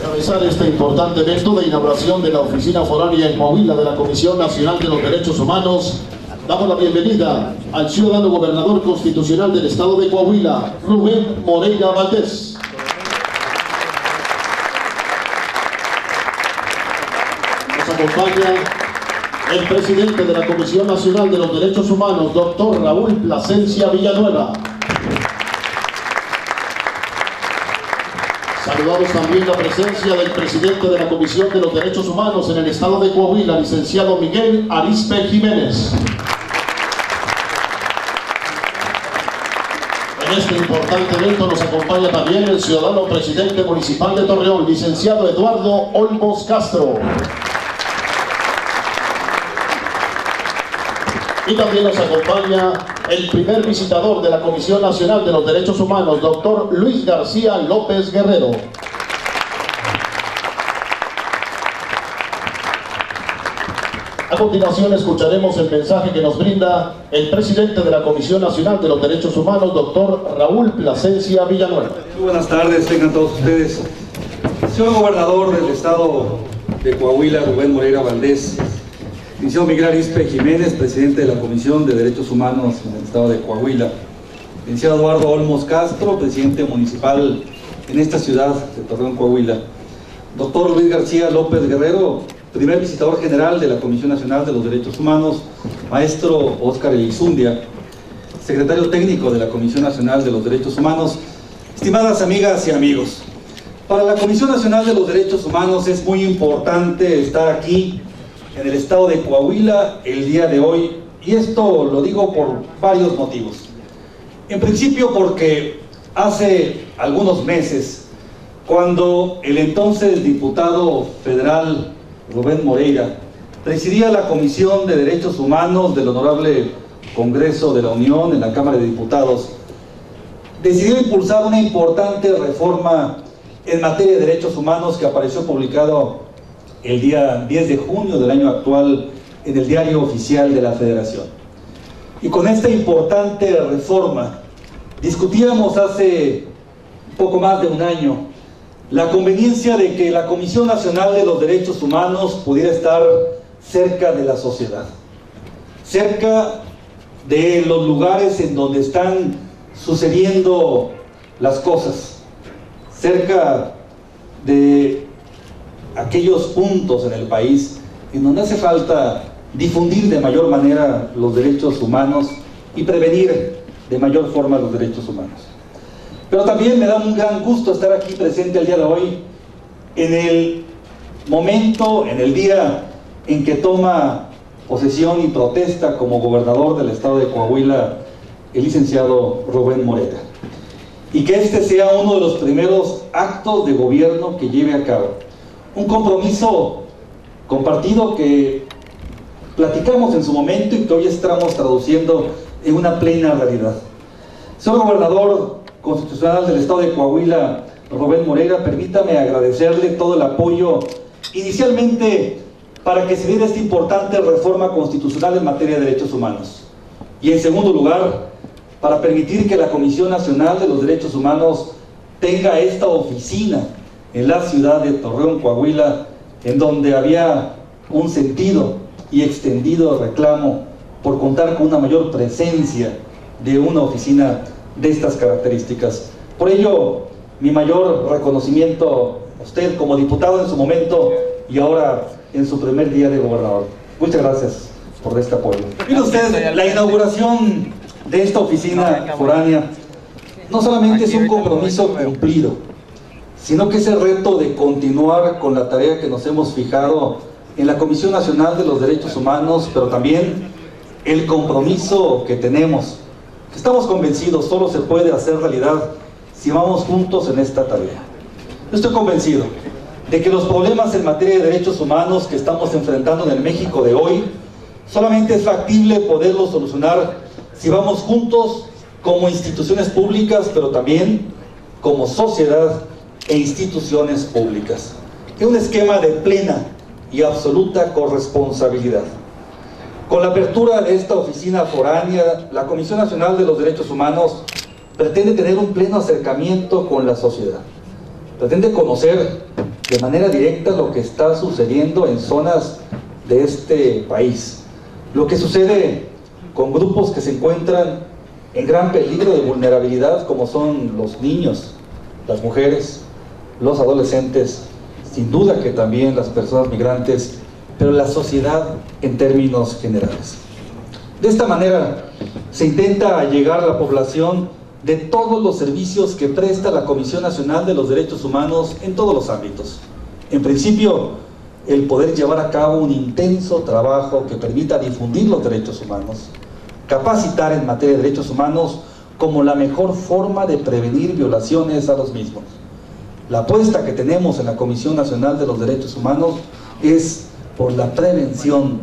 Encabezar este importante evento de inauguración de la oficina foránea en Coahuila de la Comisión Nacional de los Derechos Humanos, damos la bienvenida al ciudadano gobernador constitucional del estado de Coahuila, Rubén Moreira Valdés. Nos acompaña el presidente de la Comisión Nacional de los Derechos Humanos, doctor Raúl Plasencia Villanueva. Saludamos también la presencia del presidente de la Comisión de los Derechos Humanos en el estado de Coahuila, licenciado Miguel Arizpe Jiménez. En este importante evento nos acompaña también el ciudadano presidente municipal de Torreón, licenciado Eduardo Olmos Castro. Y también nos acompaña el primer visitador de la Comisión Nacional de los Derechos Humanos, doctor Luis García López Guerrero. A continuación escucharemos el mensaje que nos brinda el presidente de la Comisión Nacional de los Derechos Humanos, doctor Raúl Plasencia Villanueva. Muy buenas tardes, tengan todos ustedes. Señor gobernador del estado de Coahuila, Rubén Moreira Valdés, licenciado Miguel Arizpe Jiménez, presidente de la Comisión de Derechos Humanos en el estado de Coahuila, licenciado Eduardo Olmos Castro, presidente municipal en esta ciudad de Torreón, Coahuila, doctor Luis García López Guerrero, primer visitador general de la Comisión Nacional de los Derechos Humanos, maestro Óscar Elizundia, secretario técnico de la Comisión Nacional de los Derechos Humanos, estimadas amigas y amigos. Para la Comisión Nacional de los Derechos Humanos es muy importante estar aquí en el estado de Coahuila el día de hoy, y esto lo digo por varios motivos. En principio porque hace algunos meses, cuando el entonces diputado federal Rubén Moreira presidía la Comisión de Derechos Humanos del Honorable Congreso de la Unión en la Cámara de Diputados, decidió impulsar una importante reforma en materia de derechos humanos que apareció publicado el día 10 de junio del año actual en el Diario Oficial de la Federación. Y con esta importante reforma discutíamos hace poco más de un año la conveniencia de que la Comisión Nacional de los Derechos Humanos pudiera estar cerca de la sociedad, cerca de los lugares en donde están sucediendo las cosas, cerca de aquellos puntos en el país en donde hace falta difundir de mayor manera los derechos humanos y prevenir de mayor forma los derechos humanos. Pero también me da un gran gusto estar aquí presente el día de hoy, en el momento, en el día en que toma posesión y protesta como gobernador del estado de Coahuila el licenciado Rubén Moreira, y que este sea uno de los primeros actos de gobierno que lleve a cabo. Un compromiso compartido que platicamos en su momento y que hoy estamos traduciendo en una plena realidad. Señor gobernador constitucional del estado de Coahuila, Rubén Moreira, permítame agradecerle todo el apoyo inicialmente para que se diera esta importante reforma constitucional en materia de derechos humanos, y en segundo lugar para permitir que la Comisión Nacional de los Derechos Humanos tenga esta oficina en la ciudad de Torreón, Coahuila, en donde había un sentido y extendido reclamo por contar con una mayor presencia de una oficina de estas características. Por ello, mi mayor reconocimiento a usted como diputado en su momento y ahora en su primer día de gobernador. Muchas gracias por este apoyo. Mire usted, la inauguración de esta oficina foránea no solamente es un compromiso cumplido, sino que es el reto de continuar con la tarea que nos hemos fijado en la Comisión Nacional de los Derechos Humanos, pero también el compromiso que tenemos, que estamos convencidos solo se puede hacer realidad si vamos juntos en esta tarea. Yo estoy convencido de que los problemas en materia de derechos humanos que estamos enfrentando en el México de hoy, solamente es factible poderlos solucionar si vamos juntos como instituciones públicas, pero también como sociedad e instituciones públicas. Es un esquema de plena y absoluta corresponsabilidad. Con la apertura de esta oficina foránea, la Comisión Nacional de los Derechos Humanos pretende tener un pleno acercamiento con la sociedad. Pretende conocer de manera directa lo que está sucediendo en zonas de este país, lo que sucede con grupos que se encuentran en gran peligro de vulnerabilidad, como son los niños, las mujeres, los adolescentes, sin duda que también las personas migrantes, pero la sociedad en términos generales. De esta manera se intenta llegar a la población de todos los servicios que presta la Comisión Nacional de los Derechos Humanos en todos los ámbitos. En principio, el poder llevar a cabo un intenso trabajo que permita difundir los derechos humanos, capacitar en materia de derechos humanos como la mejor forma de prevenir violaciones a los mismos. La apuesta que tenemos en la Comisión Nacional de los Derechos Humanos es por la prevención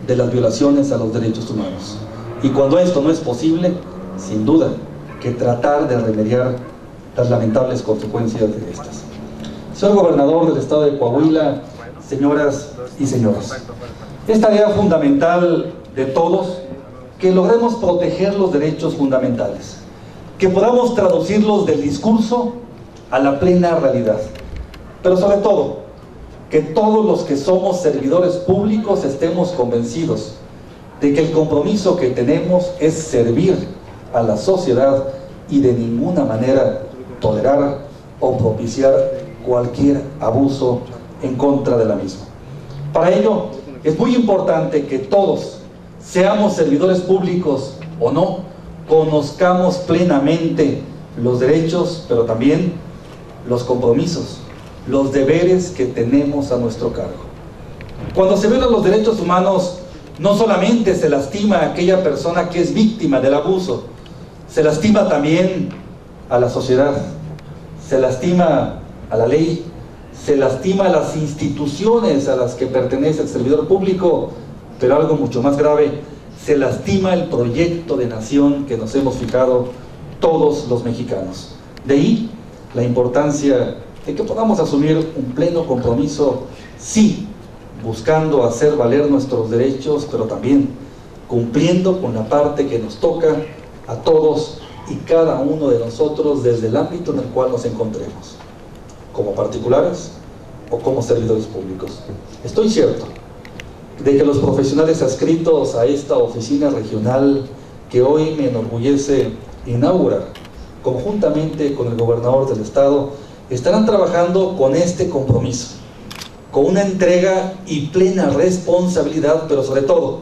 de las violaciones a los derechos humanos. Y cuando esto no es posible, sin duda que tratar de remediar las lamentables consecuencias de estas. Señor Gobernador del Estado de Coahuila, señoras y señores, es tarea fundamental de todos que logremos proteger los derechos fundamentales, que podamos traducirlos del discurso a la plena realidad, pero sobre todo, que todos los que somos servidores públicos estemos convencidos de que el compromiso que tenemos es servir a la sociedad y de ninguna manera tolerar o propiciar cualquier abuso en contra de la misma. Para ello, es muy importante que todos, seamos servidores públicos o no, conozcamos plenamente los derechos, pero también los compromisos, los deberes que tenemos a nuestro cargo. Cuando se violan los derechos humanos, no solamente se lastima a aquella persona que es víctima del abuso, se lastima también a la sociedad, se lastima a la ley, se lastima a las instituciones a las que pertenece el servidor público, pero algo mucho más grave, se lastima el proyecto de nación que nos hemos fijado todos los mexicanos. De ahí la importancia de que podamos asumir un pleno compromiso, sí, buscando hacer valer nuestros derechos, pero también cumpliendo con la parte que nos toca a todos y cada uno de nosotros desde el ámbito en el cual nos encontremos, como particulares o como servidores públicos. Estoy cierto de que los profesionales adscritos a esta oficina regional que hoy me enorgullece inaugurar, conjuntamente con el gobernador del estado, estarán trabajando con este compromiso, con una entrega y plena responsabilidad, pero sobre todo,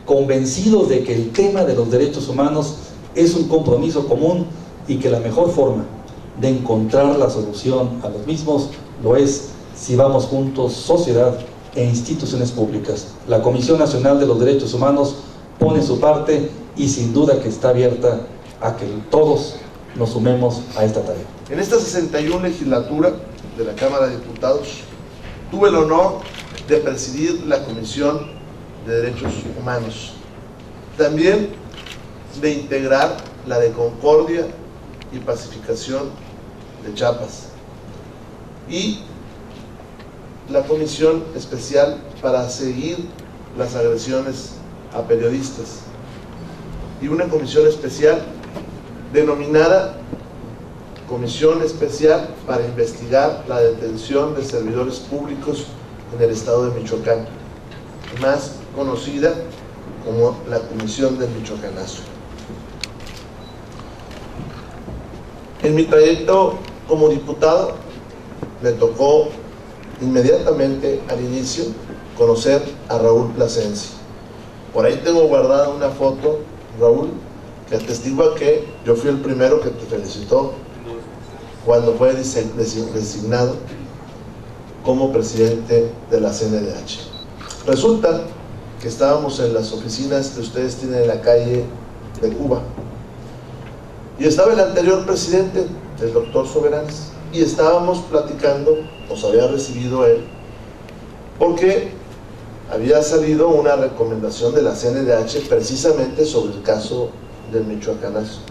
convencidos de que el tema de los derechos humanos es un compromiso común y que la mejor forma de encontrar la solución a los mismos lo es si vamos juntos, sociedad e instituciones públicas. La Comisión Nacional de los Derechos Humanos pone su parte y sin duda que está abierta a que todos nos sumemos a esta tarea. En esta 61 legislatura de la Cámara de Diputados tuve el honor de presidir la Comisión de Derechos Humanos, también de integrar la de Concordia y Pacificación de Chiapas y la Comisión Especial para seguir las agresiones a periodistas y una comisión especial denominada Comisión Especial para investigar la detención de servidores públicos en el estado de Michoacán, más conocida como la Comisión del Michoacanazo. En mi trayecto como diputado me tocó inmediatamente al inicio conocer a Raúl Plasencia. Por ahí tengo guardada una foto, Raúl, que atestigua que yo fui el primero que te felicitó cuando fue designado como presidente de la CNDH. Resulta que estábamos en las oficinas que ustedes tienen en la calle de Cuba y estaba el anterior presidente, el doctor Soberanes, y estábamos platicando, nos había recibido él, porque había salido una recomendación de la CNDH precisamente sobre el caso del Michoacanazo.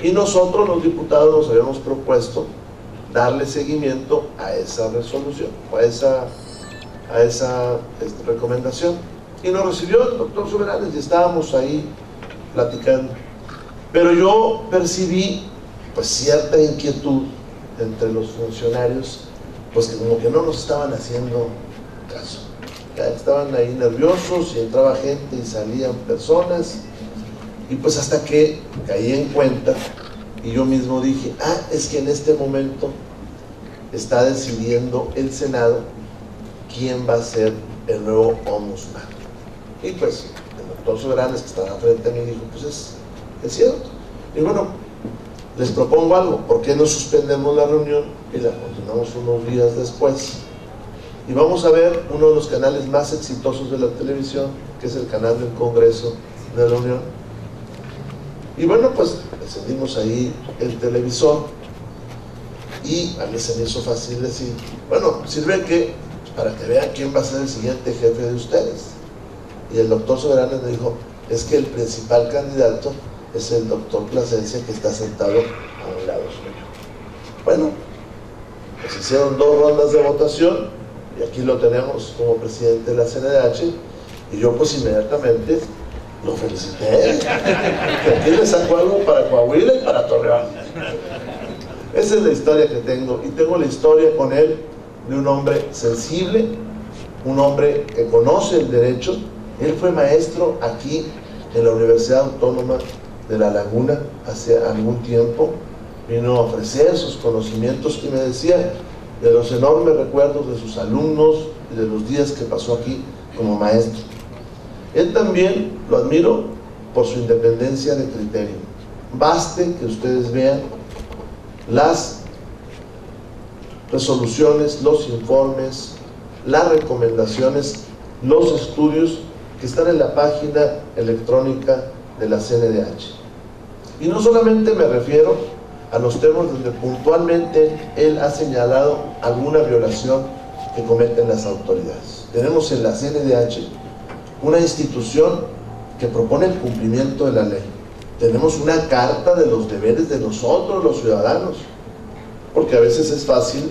Y nosotros los diputados nos habíamos propuesto darle seguimiento a esa resolución, o a esa a esa recomendación. Y nos recibió el doctor Soberanes y estábamos ahí platicando. Pero yo percibí pues cierta inquietud entre los funcionarios, pues que como que no nos estaban haciendo caso. Ya estaban ahí nerviosos y entraba gente y salían personas, y pues hasta que caí en cuenta y yo mismo dije, es que en este momento está decidiendo el Senado quién va a ser el nuevo ombudsman. Y pues el doctor Soberanes, que estaba frente a mí, dijo, pues es cierto. Y bueno, les propongo algo, ¿por qué no suspendemos la reunión y la continuamos unos días después? Y vamos a ver uno de los canales más exitosos de la televisión, que es el canal del Congreso de la Unión. Y bueno, pues encendimos ahí el televisor y a mí se me hizo fácil decir, bueno, sirve que para que vean quién va a ser el siguiente jefe de ustedes. Y el doctor Soberanes me dijo, es que el principal candidato es el doctor Plasencia, que está sentado a un lado suyo. Bueno, pues hicieron 2 rondas de votación y aquí lo tenemos como presidente de la CNDH, y yo pues inmediatamente lo felicité, que aquí le sacó algo para Coahuila y para Torreón. Esa es la historia que tengo, y tengo la historia con él de un hombre sensible, un hombre que conoce el derecho. Él fue maestro aquí en la Universidad Autónoma de La Laguna hace algún tiempo, vino a ofrecer sus conocimientos y me decía de los enormes recuerdos de sus alumnos y de los días que pasó aquí como maestro. Él también lo admiro por su independencia de criterio. Baste que ustedes vean las resoluciones, los informes, las recomendaciones, los estudios que están en la página electrónica de la CNDH. Y no solamente me refiero a los temas donde puntualmente él ha señalado alguna violación que cometen las autoridades. Tenemos en la CNDH una institución que propone el cumplimiento de la ley. Tenemos una carta de los deberes de nosotros, los ciudadanos, porque a veces es fácil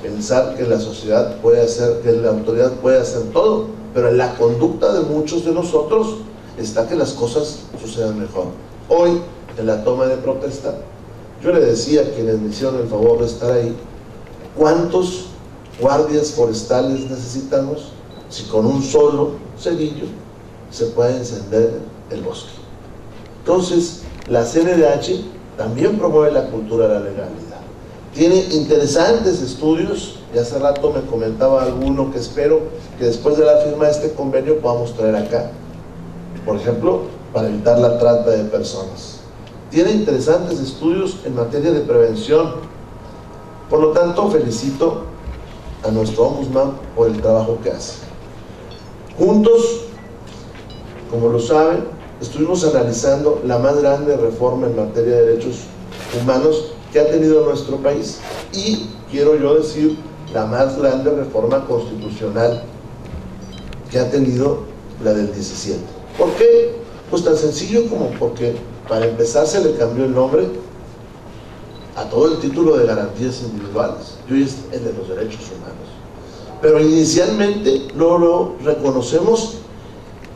pensar que la sociedad puede hacer, que la autoridad puede hacer todo, pero en la conducta de muchos de nosotros está que las cosas sucedan mejor. Hoy, en la toma de protesta, yo le decía a quienes me hicieron el favor de estar ahí, ¿cuántos guardias forestales necesitamos si con un solo cerillo se puede encender el bosque? Entonces, la CNDH también promueve la cultura de la legalidad. Tiene interesantes estudios, y hace rato me comentaba alguno que espero que después de la firma de este convenio podamos traer acá. Por ejemplo, para evitar la trata de personas. Tiene interesantes estudios en materia de prevención. Por lo tanto, felicito a nuestro ombudsman por el trabajo que hace. Juntos, como lo saben, estuvimos analizando la más grande reforma en materia de derechos humanos que ha tenido nuestro país, y quiero yo decir, la más grande reforma constitucional que ha tenido la del 17. ¿Por qué? Pues tan sencillo como porque para empezar se le cambió el nombre a todo el título de garantías individuales y hoy es el de los derechos humanos. Pero inicialmente luego reconocemos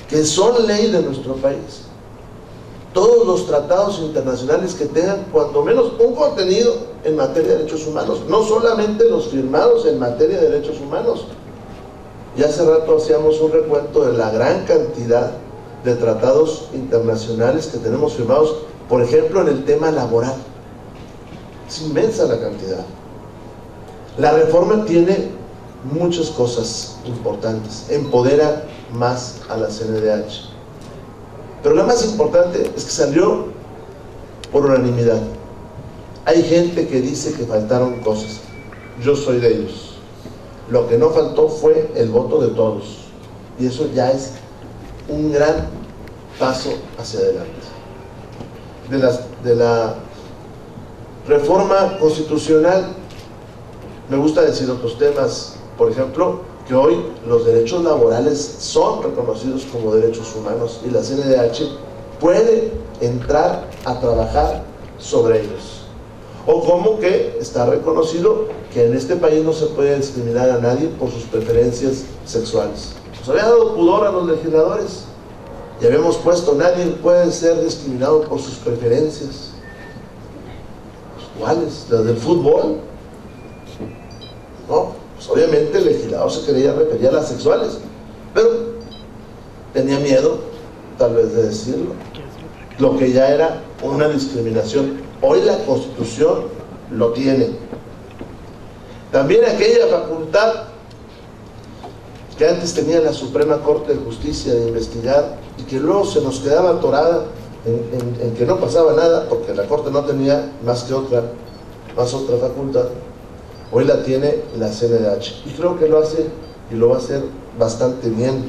que son ley de nuestro país. Todos los tratados internacionales que tengan cuando menos un contenido en materia de derechos humanos, no solamente los firmados en materia de derechos humanos. Ya hace rato hacíamos un recuento de la gran cantidad de tratados internacionales que tenemos firmados, por ejemplo en el tema laboral. Es inmensa la cantidad. La reforma tiene muchas cosas importantes, empodera más a la CNDH, pero la más importante es que salió por unanimidad. Hay gente que dice que faltaron cosas, yo soy de ellos. Lo que no faltó fue el voto de todos, y eso ya es un gran paso hacia adelante. De la reforma constitucional me gusta decir otros temas, por ejemplo, que hoy los derechos laborales son reconocidos como derechos humanos y la CNDH puede entrar a trabajar sobre ellos. O como que está reconocido que en este país no se puede discriminar a nadie por sus preferencias sexuales. Nos había dado pudor a los legisladores y habíamos puesto: nadie puede ser discriminado por sus preferencias. ¿Cuáles? ¿Las del fútbol? No, pues obviamente el legislador se quería referir a las sexuales, pero tenía miedo tal vez de decirlo, lo que ya era una discriminación. Hoy la Constitución lo tiene. También aquella facultad que antes tenía la Suprema Corte de Justicia de investigar y que luego se nos quedaba atorada en que no pasaba nada porque la Corte no tenía más otra facultad, hoy la tiene la CNDH, y creo que lo hace y lo va a hacer bastante bien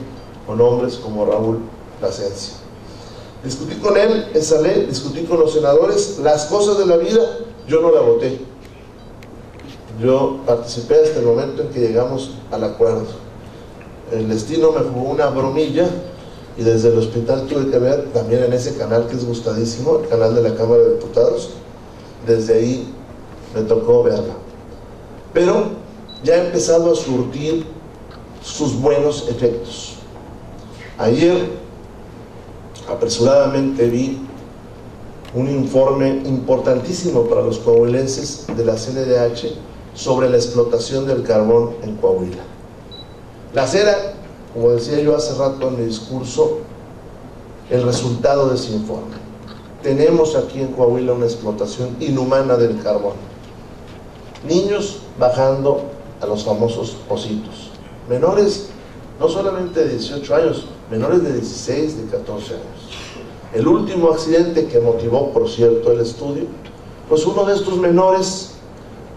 con hombres como Raúl Plasencia. Discutí con él esa ley, discutí con los senadores. Las cosas de la vida yo no la voté, yo participé hasta el momento en que llegamos al acuerdo. El destino me jugó una bromilla y desde el hospital tuve que ver también en ese canal que es gustadísimo, el canal de la Cámara de Diputados. Desde ahí me tocó verla, pero ya ha empezado a surtir sus buenos efectos. Ayer apresuradamente vi un informe importantísimo para los coahuilenses de la CNDH sobre la explotación del carbón en Coahuila. La CERA, como decía yo hace rato en mi discurso, el resultado de ese informe: tenemos aquí en Coahuila una explotación inhumana del carbón. Niños bajando a los famosos pocitos, menores no solamente de 18 años, menores de 16, de 14 años. El último accidente que motivó, por cierto, el estudio, pues uno de estos menores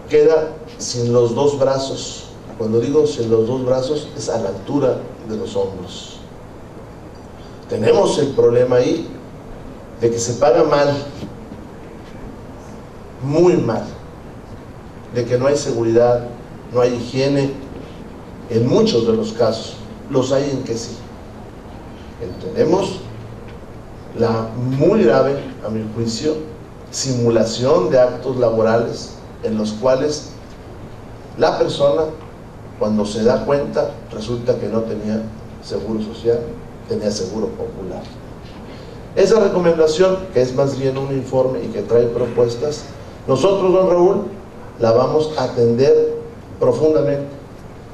queda sin los dos brazos. Cuando digo sin los dos brazos, es a la altura de los hombros. Tenemos el problema ahí de que se paga mal, muy mal, de que no hay seguridad, no hay higiene, en muchos de los casos. Los hay en que sí. Tenemos la muy grave, a mi juicio, simulación de actos laborales en los cuales la persona, cuando se da cuenta, resulta que no tenía seguro social, tenía seguro popular. Esa recomendación, que es más bien un informe y que trae propuestas, nosotros, don Raúl, la vamos a atender profundamente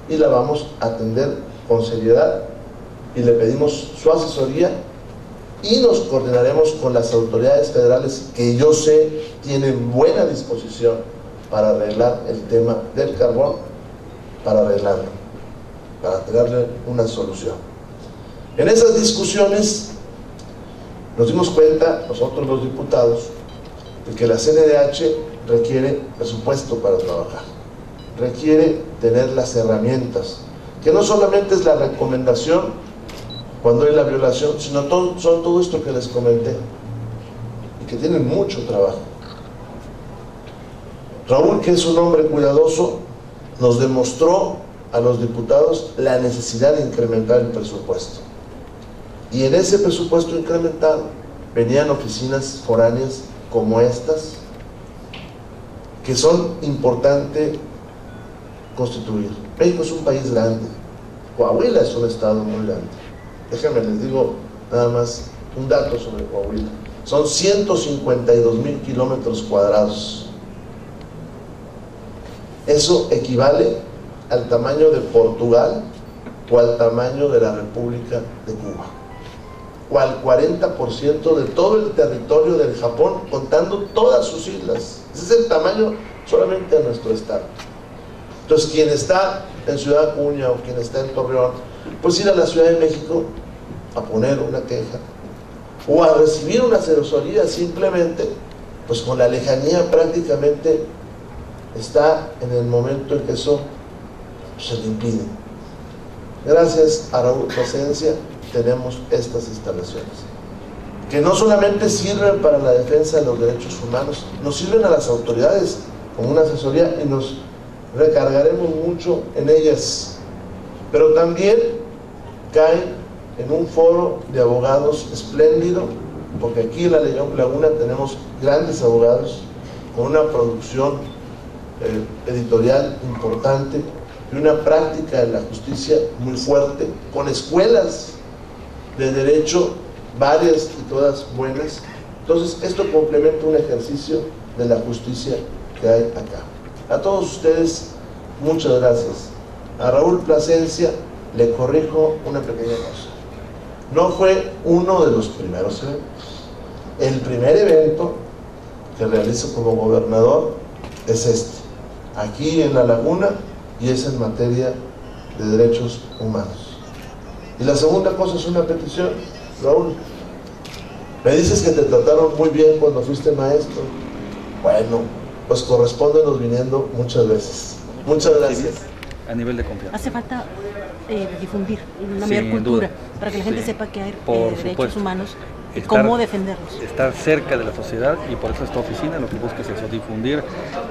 y la vamos a atender con seriedad, y le pedimos su asesoría y nos coordinaremos con las autoridades federales que yo sé tienen buena disposición para arreglar el tema del carbón, para arreglarlo, para darle una solución. En esas discusiones nos dimos cuenta, nosotros los diputados, de que la CNDH requiere presupuesto para trabajar, requiere tener las herramientas, que no solamente es la recomendación cuando hay la violación, sino son todo esto que les comenté, y que tienen mucho trabajo. Raúl, que es un hombre cuidadoso, nos demostró a los diputados la necesidad de incrementar el presupuesto, y en ese presupuesto incrementado venían oficinas foráneas como estas, que son importantes constituir. México es un país grande, Coahuila es un estado muy grande. Déjenme les digo nada más un dato sobre Coahuila: son 152,000 kilómetros cuadrados. Eso equivale al tamaño de Portugal o al tamaño de la República de Cuba, o al 40% de todo el territorio del Japón, contando todas sus islas. Ese es el tamaño solamente de nuestro estado. Entonces, quien está en Ciudad Acuña o quien está en Torreón, pues ir a la Ciudad de México a poner una queja o a recibir una asesoría, simplemente, pues con la lejanía prácticamente está en el momento en que eso se le impide. Gracias a Raúl Plasencia tenemos estas instalaciones, que no solamente sirven para la defensa de los derechos humanos, nos sirven a las autoridades como una asesoría y nos recargaremos mucho en ellas, pero también caen en un foro de abogados espléndido, porque aquí en la Laguna tenemos grandes abogados con una producción editorial importante y una práctica de la justicia muy fuerte, con escuelas de derecho, varias y todas buenas. Entonces esto complementa un ejercicio de la justicia que hay acá. A todos ustedes, muchas gracias. A Raúl Plasencia le corrijo una pequeña cosa. No fue uno de los primeros eventos. El primer evento que realizo como gobernador es este, aquí en La Laguna, y es en materia de derechos humanos. Y la segunda cosa es una petición. Raúl, me dices que te trataron muy bien cuando fuiste maestro. Bueno, pues correspóndenos viniendo muchas veces. Muchas gracias. A nivel de confianza. Hace falta difundir una mayor cultura para que la gente sepa que hay derechos humanos y cómo defenderlos. Estar cerca de la sociedad, y por eso esta oficina lo que busca es eso, difundir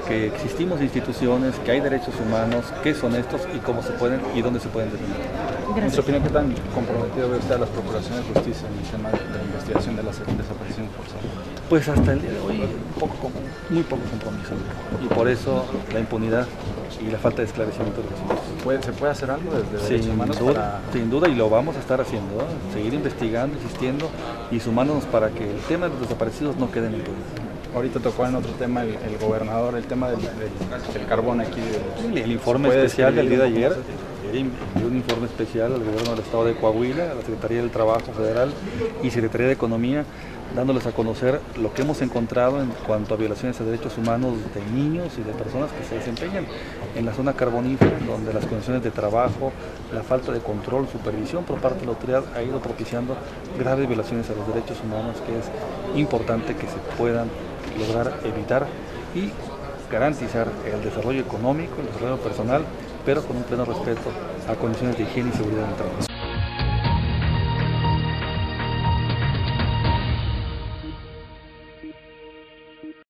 que existimos instituciones, que hay derechos humanos, qué son estos y cómo se pueden y dónde se pueden defender. En su opinión, ¿qué tan comprometido ve usted a las procuraciones de justicia en el tema de la investigación de las desapariciones forzadas? Pues hasta el día de hoy muy poco compromiso, y por eso la impunidad y la falta de esclarecimiento de los hechos. ¿Se puede hacer algo desde derechos humanos? Sin duda, y lo vamos a estar haciendo, ¿no? Seguir investigando, insistiendo y sumándonos para que el tema de los desaparecidos no quede en impunidad. Ahorita tocó en otro tema el gobernador, el tema del carbón aquí. El informe especial del día de ayer, envió un informe especial al gobierno del estado de Coahuila, a la Secretaría del Trabajo Federal y Secretaría de Economía, dándoles a conocer lo que hemos encontrado en cuanto a violaciones de derechos humanos de niños y de personas que se desempeñan en la zona carbonífera, donde las condiciones de trabajo, la falta de control, supervisión por parte de la autoridad ha ido propiciando graves violaciones a los derechos humanos, que es importante que se puedan lograr evitar y garantizar el desarrollo económico, el desarrollo personal, pero con un pleno respeto a condiciones de higiene y seguridad en el trabajo.